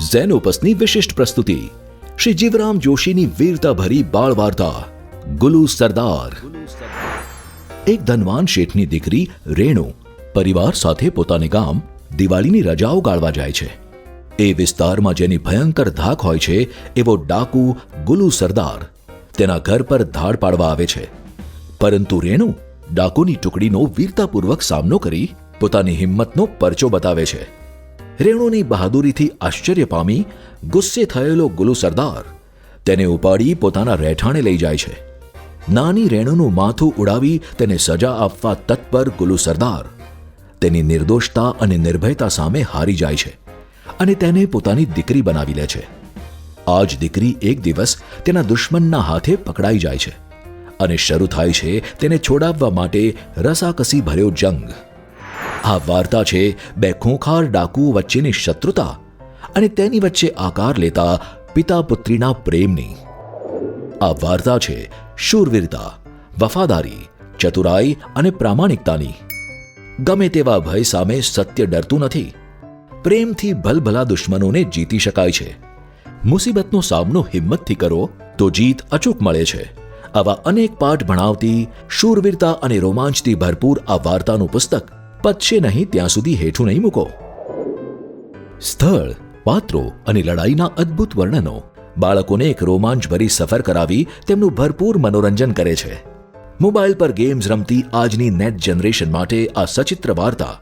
ઝેનોપસની વિશિષ્ટ પ્રસ્તુતિ શ્રી જીવરામ જોશીની વીરતાભરી બાળ વાર્તા ગુલુ સરદાર. એક ધનવાન શેઠની દીકરી રેણુ પરિવાર સાથે પોતાને ગામ દિવાળીની રજાઓ ગાળવા જાય છે. એ વિસ્તારમાં જેની ભયંકર ધાક હોય છે એવો ડાકુ ગુલુ સરદાર તેના ઘર પર ધાડ પાડવા આવે છે. પરંતુ રેણુ ડાકુની ટુકડીનો વીરતાપૂર્વક સામનો કરી પોતાની હિંમતનો પરચો બતાવે છે. રેણુની બહાદુરીથી આશ્ચર્ય પામી ગુસ્સે થયેલો ગુલુ સરદાર તેને ઉપાડી પોતાના રહેઠાણે લઈ જાય છે. નાની રેણુનું માથું ઉડાવી તેને સજા આપવા તત્પર ગુલુ સરદાર તેની નિર્દોષતા અને નિર્ભયતા સામે હારી જાય છે અને તેને પોતાની દીકરી બનાવી લે છે. આ જ દીકરી એક દિવસ તેના દુશ્મનના હાથે પકડાઈ જાય છે અને શરૂ થાય છે તેને છોડાવવા માટે રસાકસી ભર્યો જંગ. આ વાર્તા છે બે ખૂંખાર ડાકુઓ વચ્ચેની શત્રુતા અને તેની વચ્ચે આકાર લેતા પિતા પુત્રીના પ્રેમની. આ વાર્તા છે શૂરવીરતા, વફાદારી, ચતુરાઈ અને પ્રામાણિકતાની. ગમે તેવા ભય સામે સત્ય ડરતું નથી. પ્રેમથી ભલભલા દુશ્મનોને જીતી શકાય છે. મુસીબતનો સામનો હિંમતથી કરો તો જીત અચૂક મળે છે. આવા અનેક પાઠ ભણાવતી શૂરવીરતા અને રોમાંચથી ભરપૂર આ વાર્તાનું પુસ્તક પતશે નહીં ત્યાં સુધી હેઠું નહીં મૂકો. સ્થળ, પાત્રો અને લડાઈના અદ્ભુત વર્ણનો બાળકોને એક રોમાંચભરી સફર કરાવી તેમનું ભરપૂર મનોરંજન કરે છે. મોબાઈલ પર ગેમ્સ રમતી આજની નેટ જનરેશન માટે આ સચિત્ર વાર્તા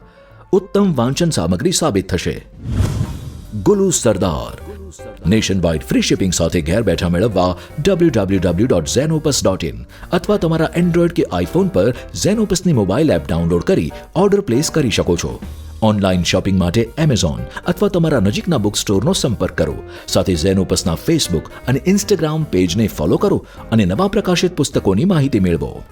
ઉત્તમ વાંચન સામગ્રી સાબિત થશે. ગુલુ સરદાર નેશન વાઇડ ફ્રી શિપિંગ સાથે ઘેર બેઠા મેળવવા www.zenopus.in અથવા તમારા એન્ડ્રોઇડ કે આઈફોન પર ઝેનોપસની મોબાઈલ એપ ડાઉનલોડ કરી ઓર્ડર પ્લેસ કરી શકો છો. ઓનલાઈન શોપિંગ માટે એમેઝોન અથવા તમારા નજીકના બુક સ્ટોરનો સંપર્ક કરો. સાથે ઝેનોપસના ફેસબુક અને ઇન્સ્ટાગ્રામ પેજને ફોલો કરો અને નવા પ્રકાશિત પુસ્તકોની માહિતી મેળવો.